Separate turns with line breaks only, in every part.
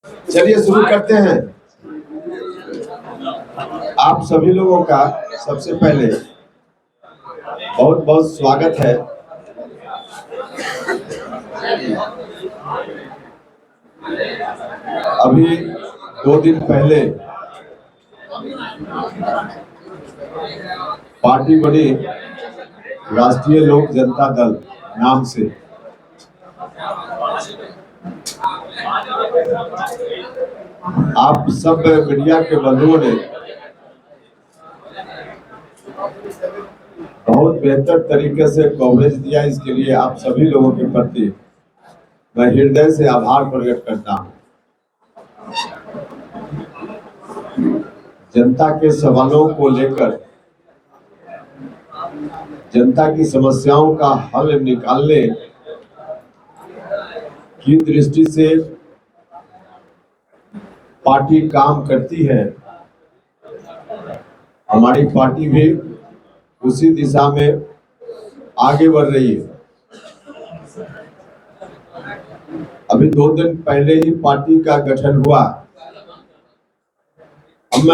चलिए शुरू करते हैं। आप सभी लोगों का सबसे पहले बहुत बहुत स्वागत है। अभी 2 दिन पहले पार्टी बनी राष्ट्रीय लोक जनता दल नाम से। आप सब मीडिया के बंधुओं ने बहुत बेहतर तरीके से कवरेज दिया, इसके लिए आप सभी लोगों के प्रति मैं हृदय से आभार प्रकट करता हूं। जनता के सवालों को लेकर, जनता की समस्याओं का हल निकालने की दृष्टि से पार्टी काम करती है। हमारी पार्टी भी उसी दिशा में आगे बढ़ रही है। अभी 2 दिन पहले ही पार्टी का गठन हुआ। हम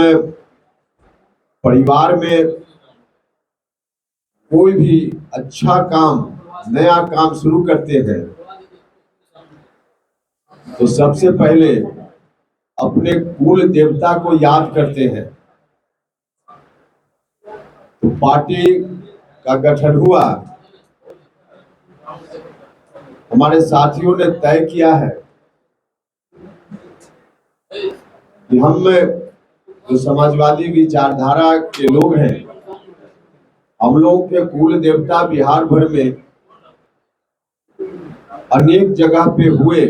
परिवार में कोई भी अच्छा काम, नया काम शुरू करते हैं तो सबसे पहले अपने कुल देवता को याद करते हैं। तो पार्टी का गठन हुआ। हमारे साथियों ने तय किया है कि हम जो समाजवादी विचारधारा के लोग हैं, हम लोगों के कुल देवता बिहार भर में अनेक जगह पे हुए।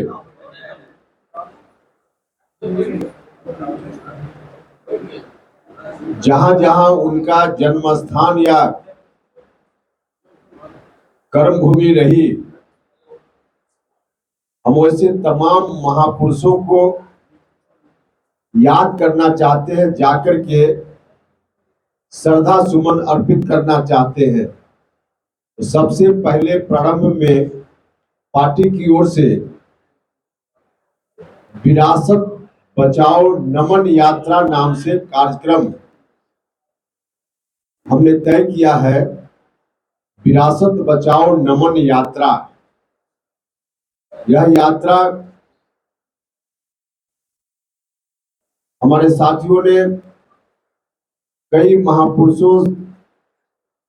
जहां जहां उनका जन्म स्थान या कर्म भूमि रही, हम वैसे तमाम महापुरुषों को याद करना चाहते हैं, जाकर के श्रद्धा सुमन अर्पित करना चाहते हैं। तो सबसे पहले प्रारंभ में पार्टी की ओर से विरासत बचाओ नमन यात्रा नाम से कार्यक्रम हमने तय किया है। विरासत बचाओ नमन यात्रा, यह यात्रा हमारे साथियों ने कई महापुरुषों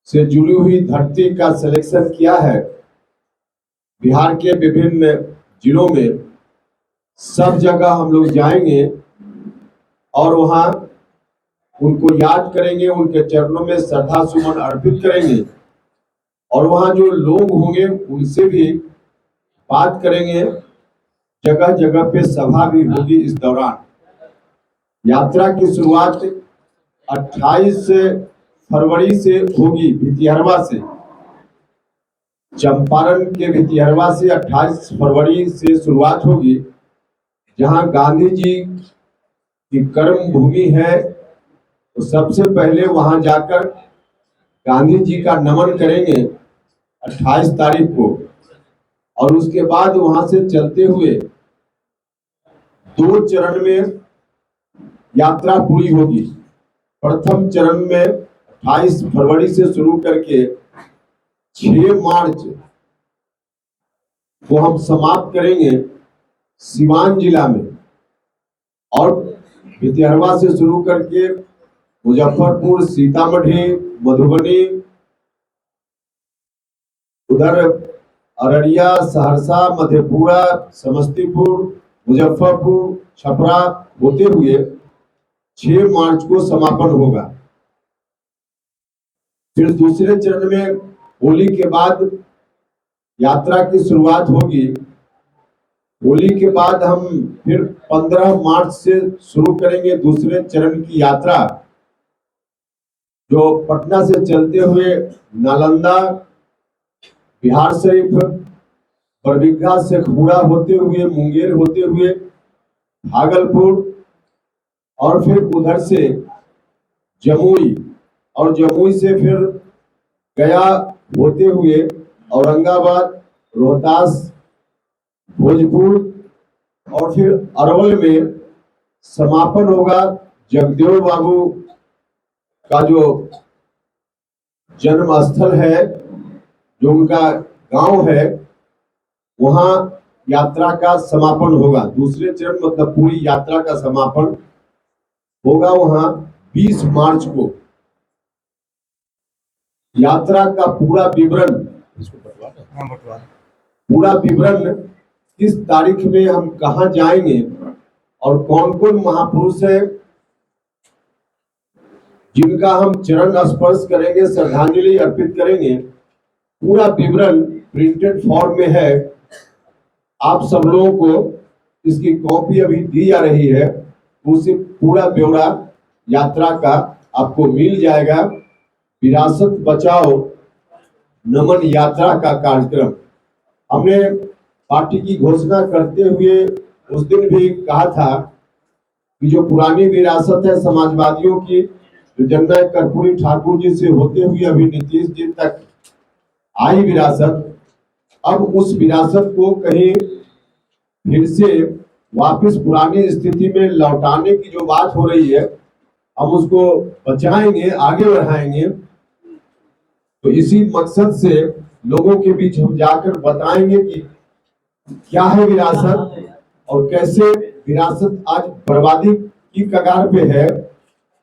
से जुड़ी हुई धरती का सिलेक्शन किया है। बिहार के विभिन्न जिलों में सब जगह हम लोग जाएंगे और वहां उनको याद करेंगे, उनके चरणों में श्रद्धा सुमन अर्पित करेंगे और वहां जो लोग होंगे उनसे भी बात करेंगे। जगह जगह पे सभा भी होगी। इस दौरान यात्रा की शुरुआत 28 फरवरी से होगी भितिहरवा से। चंपारण के भितिहरवा से 28 फरवरी से शुरुआत होगी, जहां गांधी जी की कर्म भूमि है। तो सबसे पहले वहां जाकर गांधी जी का नमन करेंगे 28 तारीख को, और उसके बाद वहां से चलते हुए 2 चरण में यात्रा पूरी होगी। प्रथम चरण में 28 फरवरी से शुरू करके 6 मार्च को हम समाप्त करेंगे सिवान जिला में, और भितिहरवा से शुरू करके मुजफ्फरपुर, सीतामढ़ी, मधुबनी, उधर अररिया, सहरसा, मधेपुरा, समस्तीपुर, मुजफ्फरपुर, छपरा होते हुए 6 मार्च को समापन होगा। फिर दूसरे चरण में होली के बाद यात्रा की शुरुआत होगी। होली के बाद हम फिर 15 मार्च से शुरू करेंगे दूसरे चरण की यात्रा, जो पटना से चलते हुए नालंदा, बिहार शरीफ, बरबीघा, शेखपुरा होते हुए, मुंगेर होते हुए भागलपुर, और फिर उधर से जमुई, और जमुई से फिर गया होते हुए औरंगाबाद, रोहतास, भोजपुर, और फिर अरवल में समापन होगा। जगदेव बाबू का जो जन्म स्थल है, जो उनका गांव है, वहां यात्रा का समापन होगा। दूसरे चरण मतलब पूरी यात्रा का समापन होगा वहां 20 मार्च को। यात्रा का पूरा विवरण किस तारीख में हम कहां जाएंगे और कौन कौन महापुरुष है जिनका हम चरण स्पर्श करेंगे, श्रद्धांजलि अर्पित करेंगे, पूरा विवरण प्रिंटेड फॉर्म में है। आप सब लोगों को इसकी कॉपी अभी दी जा रही है, उसे पूरा ब्यौरा यात्रा का आपको मिल जाएगा। विरासत बचाओ नमन यात्रा का कार्यक्रम हमने पार्टी की घोषणा करते हुए उस दिन भी कहा था कि जो पुरानी विरासत है समाजवादियों की, जो जननायक कर्पूरी ठाकुर जी से होते हुए अभी नीतीश जी तक आई विरासत, अब उस विरासत को कहीं फिर से वापस पुरानी स्थिति में लौटाने की जो बात हो रही है, हम उसको बचाएंगे, आगे बढ़ाएंगे। तो इसी मकसद से लोगों के बीच हम जाकर बताएंगे कि क्या है विरासत और कैसे विरासत आज बर्बादी की कगार पे है,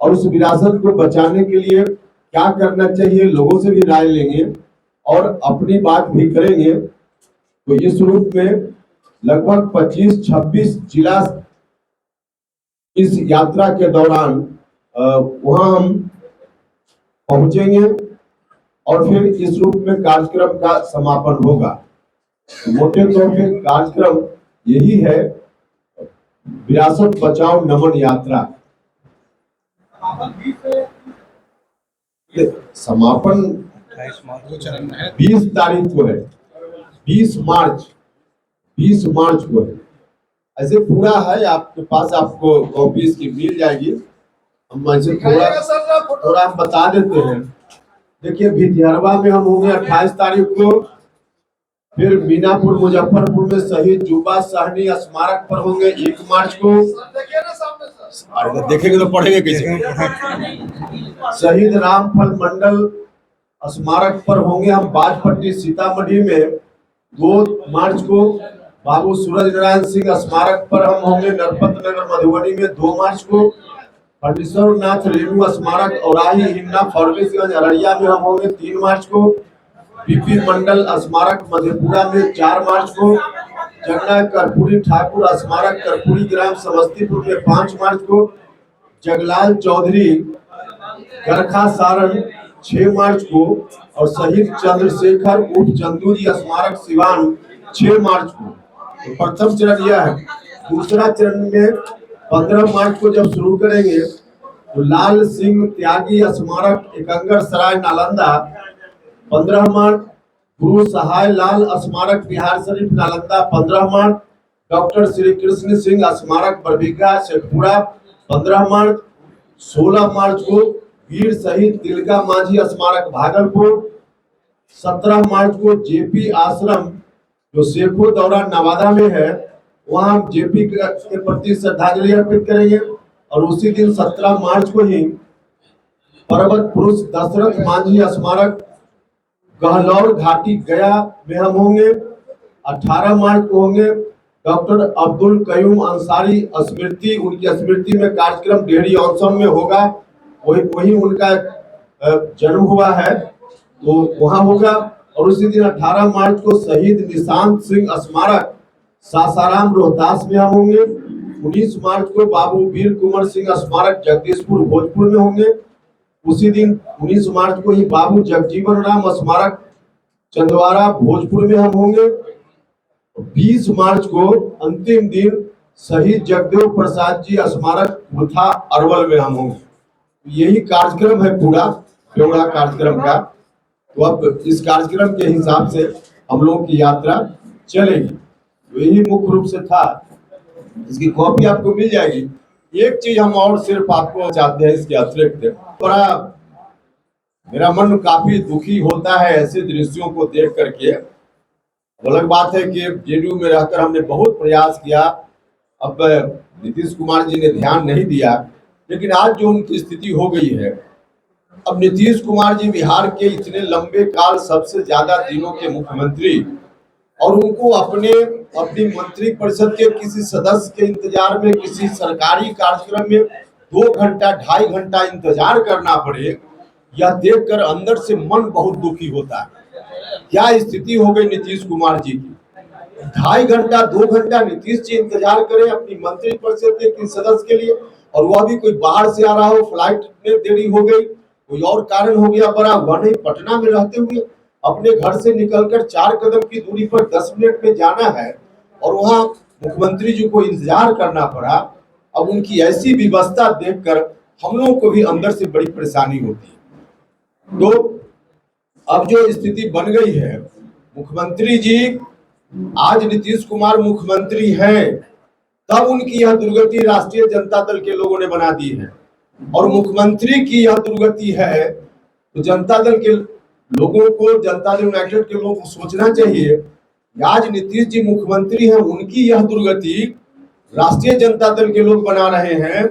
और उस विरासत को बचाने के लिए क्या करना चाहिए, लोगों से भी राय लेंगे और अपनी बात भी करेंगे। तो इस रूप में लगभग 25-26 जिला इस यात्रा के दौरान वहां हम पहुंचेंगे और फिर इस रूप में कार्यक्रम का समापन होगा। मोटे तौर पे कार्यक्रम यही है, विरासत बचाओ नमन यात्रा। समापन 20 तारीख को है, 20 मार्च को है। ऐसे पूरा है आपके पास, आपको कॉपी की मिल जाएगी। हम ऐसे थोड़ा हम बता देते हैं। देखिए, भितिहरवा में हम होंगे 28 तारीख को, फिर मीनापुर मुजफ्फरपुर में शहीद जुबा साहनी स्मारक पर होंगे 1 मार्च को। देखेंगे तो पढ़ेंगे कैसे। शहीद रामफल मंडल स्मारक पर होंगे हम बाजपट्टी सीतामढ़ी में 2 मार्च को। बाबू सूरज नारायण सिंह स्मारक पर हम होंगे नरपत नगर मधुबनी में 2 मार्च को। फटेश्वर नाथ रेणु स्मारक औराही हिन्ना फॉरबिसगंज अररिया में हम होंगे 3 मार्च को। पीपी मंडल स्मारक मधेपुरा में 4 मार्च को। जननायक कर्पूरी ठाकुर स्मारक कर्पूरी ग्राम समस्तीपुर में 5 मार्च को। जगलाल चौधरी गरखा सारण 6 मार्च को। और शहीद चंद्रशेखर उर्फ चंदू जी स्मारक सिवान 6 मार्च को। तो प्रथम चरण यह है। दूसरा चरण में 15 मार्च को जब शुरू करेंगे तो लाल सिंह त्यागी स्मारक एकंगर सराय नालंदा 15 मार्च। गुरु सहाय लाल स्मारक बिहार शरीफ नालंदा 15 मार्च। डॉक्टर श्री कृष्ण सिंह स्मारक बरबीघा शेखपुरा 15 मार्च। 16 मार्च को वीर शहीद तिलका मांझी स्मारक भागलपुर। 17 मार्च को जेपी आश्रम जो शेखो दौरा नवादा में है, वहां जेपी के प्रति श्रद्धांजलि अर्पित करेंगे। और उसी दिन 17 मार्च को ही पर्वत पुरुष दशरथ मांझी स्मारक गहलौर घाटी गया में हम होंगे। 18 मार्च को होंगे डॉक्टर अब्दुल कयूम अंसारी स्मृति, उनकी स्मृति में कार्यक्रम डेहरी ऑनसन में होगा। वही उनका जन्म हुआ है, तो वहां होगा। और उसी दिन 18 मार्च को शहीद निशांत सिंह स्मारक सासाराम रोहतास में हम होंगे। 19 मार्च को बाबू वीर कुंवर सिंह स्मारक जगदीशपुर भोजपुर में होंगे। उसी दिन 19 मार्च को ही बाबू जगजीवन राम स्मारक चंदवारा भोजपुर में हम होंगे। 20 मार्च को अंतिम दिन शहीद जगदेव प्रसाद जी स्मारक मुथा अरवल में हम होंगे। यही कार्यक्रम है पूरा ब्यौरा कार्यक्रम का। तो अब इस कार्यक्रम के हिसाब से हम लोगों की यात्रा चलेगी। तो यही मुख्य रूप से था, इसकी कॉपी आपको मिल जाएगी। एक चीज हम और सिर्फ आपको चाहते हैं इसके अतिरिक्त, बड़ा मेरा मन काफी दुखी होता है ऐसे दृश्यों को देख करके। अलग बात है कि जेडीयू में रहकर हमने बहुत प्रयास किया अब नीतीश कुमार जी ने ध्यान नहीं दिया, लेकिन आज जो उनकी स्थिति हो गई है, अब नीतीश कुमार जी बिहार के इतने लंबे काल सबसे ज्यादा दिनों के मुख्यमंत्री, और उनको अपनी मंत्री परिषद के किसी सदस्य के इंतजार में, किसी सरकारी कार्यक्रम में 2 घंटा 2.5 घंटा इंतजार करना पड़े, यह देखकर अंदर से मन बहुत दुखी होता है। क्या स्थिति हो गई नीतीश कुमार जी की। 2.5 घंटा 2 घंटा नीतीश जी इंतजार करें अपनी मंत्री परिषद के किसी सदस्य के लिए, और वह भी कोई बाहर से आ रहा हो, फ्लाइट में देरी हो गई, कोई और कारण हो गया बड़ा, वह नहीं पटना में रहते हुए अपने घर से निकलकर 4 कदम की दूरी पर 10 मिनट में जाना है, और वहां मुख्यमंत्री जी को इंतजार करना पड़ा। अब उनकी ऐसी व्यवस्था देखकर हम लोगों को भी अंदर से बड़ी परेशानी होती है। तो अब जो स्थिति बन गई है, मुख्यमंत्री जी, आज नीतीश कुमार मुख्यमंत्री हैं, तब उनकी यह दुर्गति राष्ट्रीय जनता दल के लोगों ने बना दी है, और मुख्यमंत्री की यह दुर्गति है तो जनता दल के लोगों को, जनता दल यूनाइटेड के लोगों को सोचना चाहिए, आज नीतीश जी मुख्यमंत्री हैं, उनकी यह दुर्गति राष्ट्रीय जनता दल के लोग बना रहे हैं।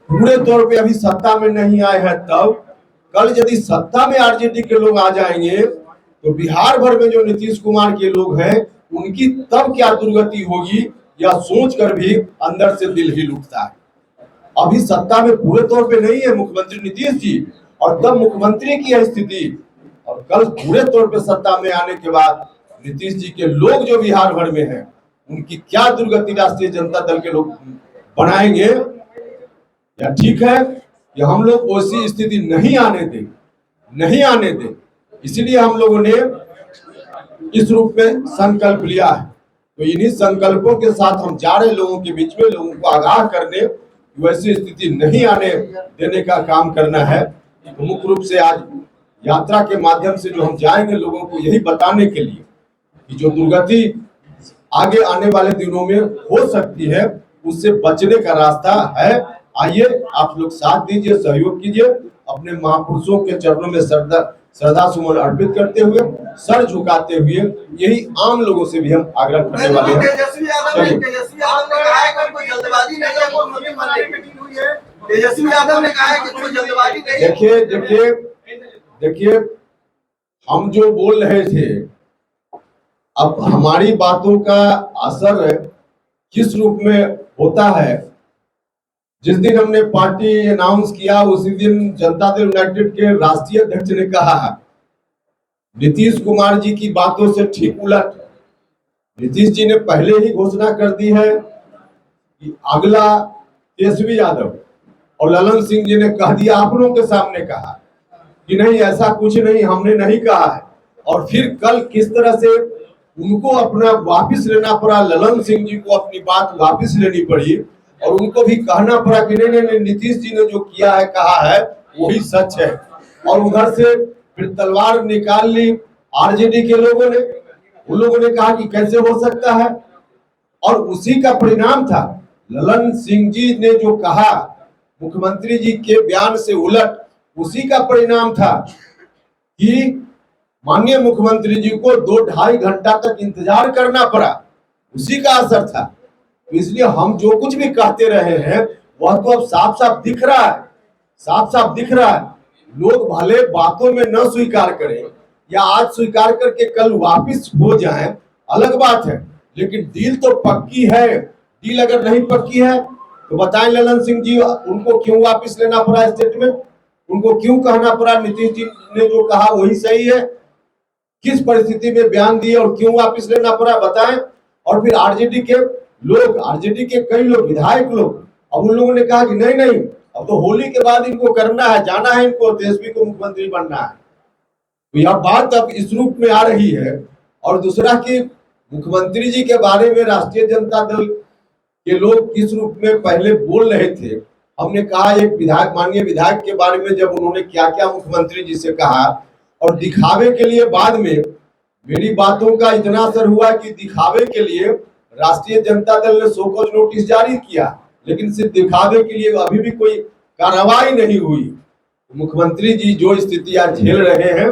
पूरे तौर पे अभी सत्ता में नहीं आए हैं, तब कल यदि सत्ता में आरजेडी के लोग आ जाएंगे तो बिहार भर में जो नीतीश कुमार के लोग हैं उनकी तब क्या दुर्गति होगी, यह सोचकर भी अंदर से दिल ही उठता है। अभी सत्ता में पूरे तौर पे नहीं है मुख्यमंत्री नीतीश जी, और तब मुख्यमंत्री की यह स्थिति, और कल पूरे तौर पे सत्ता में आने के बाद नीतीश जी के लोग जो बिहार भर में हैं उनकी क्या दुर्गति राष्ट्रीय जनता दल के लोग बनाएंगे। या ठीक है कि हम लोग ऐसी स्थिति नहीं आने दें, इसलिए हम लोगों ने इस रूप में संकल्प लिया है। तो इन्हीं संकल्पों के साथ हम जा रहे लोगों के बीच में, लोगों को आगाह करने, वैसी स्थिति नहीं आने देने का काम करना है। तो मुख्य रूप से आज यात्रा के माध्यम से जो हम जाएंगे लोगों को यही बताने के लिए कि जो दुर्गति आगे आने वाले दिनों में हो सकती है उससे बचने का रास्ता है। आइए आप लोग साथ दीजिए, सहयोग कीजिए, अपने महापुरुषों के चरणों में श्रद्धा सुमन अर्पित करते हुए, सर झुकाते हुए, यही आम लोगों से भी हम आग्रह करने वाले हैं।
तेजस्वी यादव ने कहा है कि कोई जल्दबाजी नहीं है, वो मंत्री बनने की मीटिंग हुई है। तेजस्वी यादव ने कहा है कि कोई जल्दबाजी नहीं है।
देखिए हम जो बोल रहे थे, अब हमारी बातों का असर किस रूप में होता है। जिस दिन हमने पार्टी अनाउंस किया उसी दिन जनता दल यूनाइटेड के राष्ट्रीय अध्यक्ष ने कहा नीतीश कुमार जी की बातों से ठीक उलट, नीतीश जी ने पहले ही घोषणा कर दी है कि अगला तेजस्वी यादव, और ललन सिंह जी ने कह दिया, आप लोगों के सामने कहा कि नहीं ऐसा कुछ नहीं, हमने नहीं कहा है। और फिर कल किस तरह से उनको अपना वापस लेना पड़ा, ललन सिंह जी को अपनी बात वापस लेनी पड़ी, और उनको भी कहना पड़ा कि नहीं नीतीश जी ने जो किया है कहा है वही सच है। और उधर से फिर तलवार निकाल ली आरजेडी के लोगों ने, उन लोगों ने कहा कि कैसे हो सकता है, और उसी का परिणाम था ललन सिंह जी ने जो कहा मुख्यमंत्री जी के बयान से उलट, उसी का परिणाम था कि माननीय मुख्यमंत्री जी को 2-2.5 घंटा तक इंतजार करना पड़ा, उसी का असर था। तो इसलिए हम जो कुछ भी कहते रहे हैं वह तो अब साफ साफ दिख रहा है। लोग भले बातों में न स्वीकार करें या आज स्वीकार करके कल वापिस हो जाएं, अलग बात है, लेकिन डील तो पक्की है। डील अगर नहीं पक्की है तो बताएं ललन सिंह जी, उनको क्यों वापिस लेना पड़ा स्टेटमेंट, उनको क्यों कहना पड़ा नीतीश जी ने जो कहा वही सही है, किस परिस्थिति में बयान दिए और क्यों वापस लेना पड़ा बताएं। और फिर आरजेडी के कई लोग, विधायक लोग, अब उन लोगों ने कहा कि नहीं अब तो होली के बाद इनको करना है, जाना है इनको, तेजस्वी को मुख्यमंत्री बनना है। तो यह बात अब इस रूप में आ रही है। और दूसरा कि मुख्यमंत्री जी के बारे में राष्ट्रीय जनता दल के लोग किस रूप में पहले बोल रहे थे। हमने कहा एक विधायक, माननीय विधायक के बारे में जब उन्होंने क्या क्या मुख्यमंत्री जी से कहा, और दिखावे के लिए बाद में मेरी बातों का इतना असर हुआ कि दिखावे के लिए राष्ट्रीय जनता दल ने शोकॉज नोटिस जारी किया, लेकिन सिर्फ दिखावे के लिए अभी भी कोई कार्रवाई नहीं हुई। मुख्यमंत्री जी जो स्थिति आज झेल रहे हैं,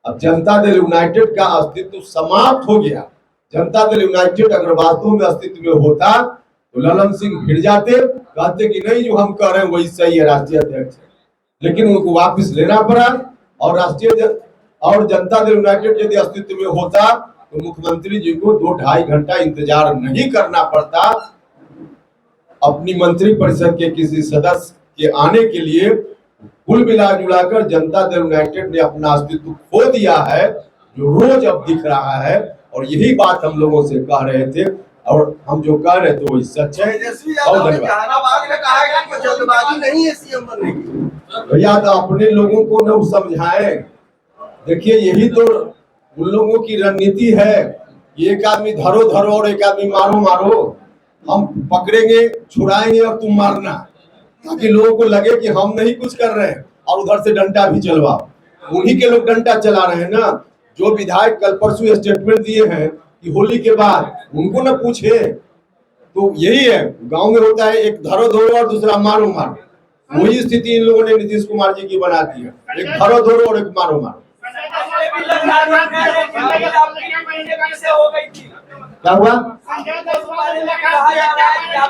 अब जनता दल यूनाइटेड का अस्तित्व समाप्त हो गया। जनता दल यूनाइटेड अगर वास्तव में अस्तित्व में होता तो ललन सिंह भिड़ जाते, कहते कि नहीं जो हम कह रहे हैं वही सही है, राष्ट्रीय अध्यक्ष है। लेकिन उनको वापस लेना पड़ा और और जनता दल यूनाइटेड यदि अस्तित्व में होता तो मुख्यमंत्री जी को 2-2.5 घंटा इंतजार नहीं करना पड़ता अपनी मंत्रिपरिषद के किसी सदस्य के आने के लिए। कुल मिला जुलाकर जनता दल यूनाइटेड ने अपना अस्तित्व खो दिया है, जो रोज अब दिख रहा है। और यही बात हम लोगों से कह रहे थे और हम जो कह रहे थे वही सच है।
बहुत धन्यवाद। जल्दबाजी नहीं है सीएम बनने की।
भैया तो अपने लोगों को न समझाए। देखिए यही तो उन लोगों की रणनीति है, एक आदमी धरो धरो और एक आदमी मारो मारो। हम पकड़ेंगे, छुड़ाएंगे और तुम मारना, ताकि लोगों को लगे कि हम नहीं कुछ कर रहे हैं और उधर से डंडा भी चलवाओ। उन्हीं के लोग डंडा चला रहे हैं ना। जो विधायक कल परसों स्टेटमेंट दिए हैं कि होली के बाद उनको न पूछे, तो यही है गांव में होता है, एक धरो धरो और दूसरा मारो मारो। वही स्थिति इन लोगों ने नीतीश कुमार जी की बना दी है, एक धरो धरो और एक मारो मारो। क्या हुआ?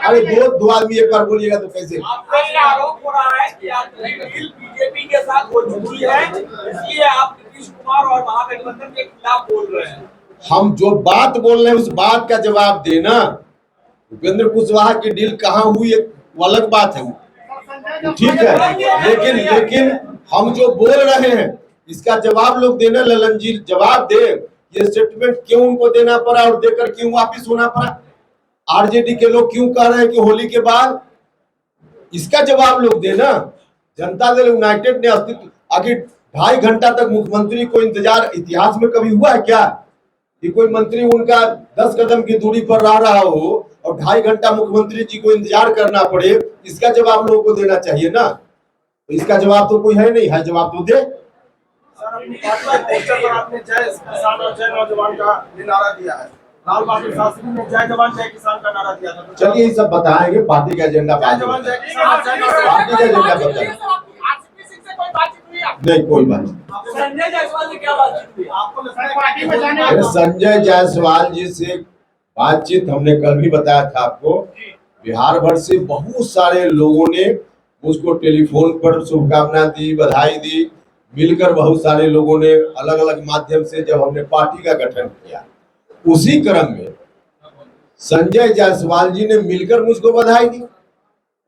अरे दो आदमी एक बार बोलिएगा तो कैसे?
आरोप हो रहा है कि बीजेपी के साथ हो चुकी है, इसलिए आप नीतीश कुमार और महागठबंधन के खिलाफ बोल रहे हैं।
हम जो बात बोल रहे हैं उस बात का जवाब देना। उपेंद्र कुशवाहा की डील कहाँ हुई वो अलग बात है, ठीक है, लेकिन हम जो बोल रहे हैं इसका जवाब लोग देना। ललन जी जवाब दे, ये स्टेटमेंट क्यों उनको देना पड़ा और देकर क्यों वापिस होना पड़ा? आरजेडी के लोग क्यों कह रहे हैं कि होली के बाद? इसका जवाब लोग देना। जनता दल यूनाइटेड ने अस्तित्व आखिर 2.5 घंटा तक मुख्यमंत्री को इंतजार इतिहास में कभी हुआ है क्या कि कोई मंत्री उनका 10 कदम की दूरी पर रह रहा हो और 2.5 घंटा मुख्यमंत्री जी को इंतजार करना पड़े? इसका जवाब लोगों को देना चाहिए ना। तो इसका जवाब तो कोई है नहीं, है जवाब तो दे।
आपने जय किसान और जय नौजवान का नारा दिया है, लाल बहादुर शास्त्री ने जय जवान जय किसान का नारा दिया था।
चलिए ये सब बताएंगे, पार्टी का एजेंडा पार्टी का एजेंडा बताएंगे। नहीं कोई बात नहीं।
संजय जायसवाल से क्या बातचीत हुई? आपको
संजय जायसवाल जी से बातचीत हमने कल भी बताया था आपको। बिहार भर से बहुत सारे लोगों ने उसको टेलीफोन पर शुभकामना दी, बधाई दी। मिलकर बहुत सारे लोगों ने अलग अलग माध्यम से जब हमने पार्टी का गठन किया, उसी क्रम में संजय जायसवाल जी ने मिलकर मुझको बधाई दी।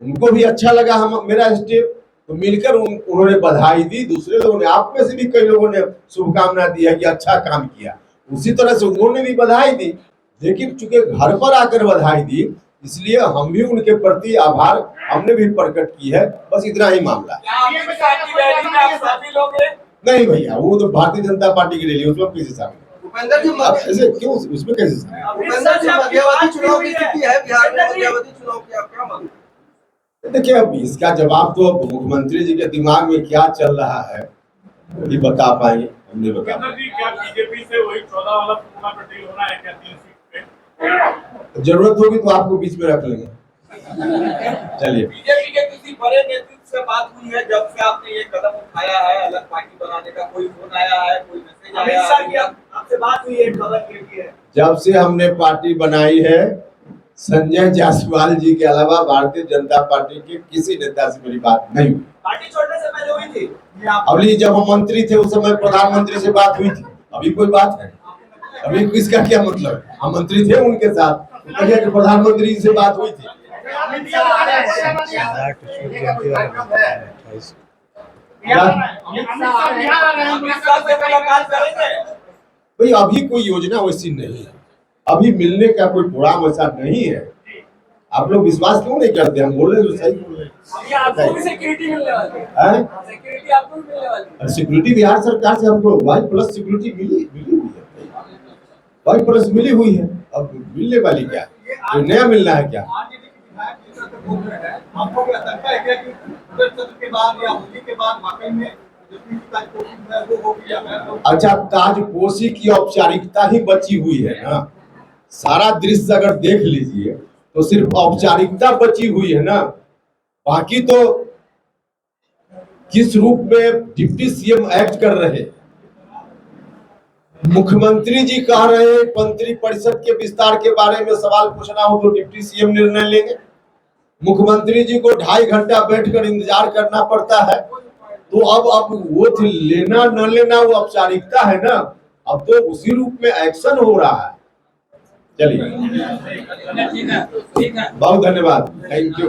उनको भी अच्छा लगा मेरा स्टेप, तो मिलकर उन्होंने बधाई दी। दूसरे लोगों ने, आप में से भी कई लोगों ने शुभकामना दी है कि अच्छा काम किया। उसी तरह से उन्होंने भी बधाई दी, लेकिन चूंकि घर पर आकर बधाई दी इसलिए हम भी उनके प्रति आभार हमने भी प्रकट की है। बस इतना ही मामला नहीं भैया, वो तो भारतीय जनता पार्टी की रैली, उसमें कैसे शामिल?
उपेंद्र जी
ऐसे क्यों, उसमें कैसे शामिल?
उपेंद्र जी मध्यावधि चुनाव की स्थिति है बिहार में, मध्यावधि चुनाव की आप क्या मानते हैं?
देखिए अब इसका जवाब तो मुख्यमंत्री जी के दिमाग में क्या चल रहा है वही बता पाएंगे, हमने बता पाएंगे।
क्या बीजेपी से वही 14 वाला फॉर्मूला पर डील होना है क्या 3 सीट पे?
जरूरत होगी तो आपको बीच में रख लेंगे। चलिए,
बीजेपी के किसी बड़े नेतृत्व से बात हुई है जब से आपने ये कदम उठाया है अलग पार्टी बनाने का? कोई फोन आया है, कोई मैसेज आया है? आपसे बात हुई है, खबर की है?
जब से हमने पार्टी बनाई है संजय जायसवाल जी के अलावा भारतीय जनता पार्टी के किसी नेता से मेरी बात नहीं हुई।
पार्टी छोड़ने से पहले हुई थी?
अभी जब हम मंत्री थे उस समय प्रधानमंत्री से बात हुई थी, अभी कोई बात है? अभी इसका क्या मतलब? हम मंत्री थे उनके साथ, कहिए कि प्रधानमंत्री से बात हुई थी। भाई अभी कोई योजना वैसी नहीं है, अभी मिलने का कोई प्रोग्राम ऐसा नहीं है। आप लोग विश्वास क्यों नहीं करते? हम बोल रहे हैं तो सही बोल रहे हैं।
आपको भी सिक्योरिटी मिलने वाली है? सिक्योरिटी आपको भी मिलने वाली है?
सिक्योरिटी बिहार सरकार से हमको Y+ सिक्योरिटी मिली हुई है, Y+ मिली हुई है। अब मिलने वाली क्या है? तो नया मिलना है क्या?
आपको क्या लगता है कि के बाद या होली के बाद वाकई में वो होगी?
अच्छा, ताजपोशी की औपचारिकता ही बची हुई है ना। सारा दृश्य अगर देख लीजिए तो सिर्फ औपचारिकता बची हुई है ना, बाकी तो किस रूप में डिप्टी सीएम एक्ट कर रहे, मुख्यमंत्री जी कह रहे हैं मंत्री परिषद के विस्तार के बारे में सवाल पूछना हो तो डिप्टी सीएम निर्णय लेंगे। मुख्यमंत्री जी को 2.5 घंटा बैठकर इंतजार करना पड़ता है। तो अब वो लेना न लेना वो औपचारिकता है ना, अब तो उसी रूप में एक्शन हो रहा है। चलिए,
ठीक है, ठीक है।
बहुत धन्यवाद, थैंक यू।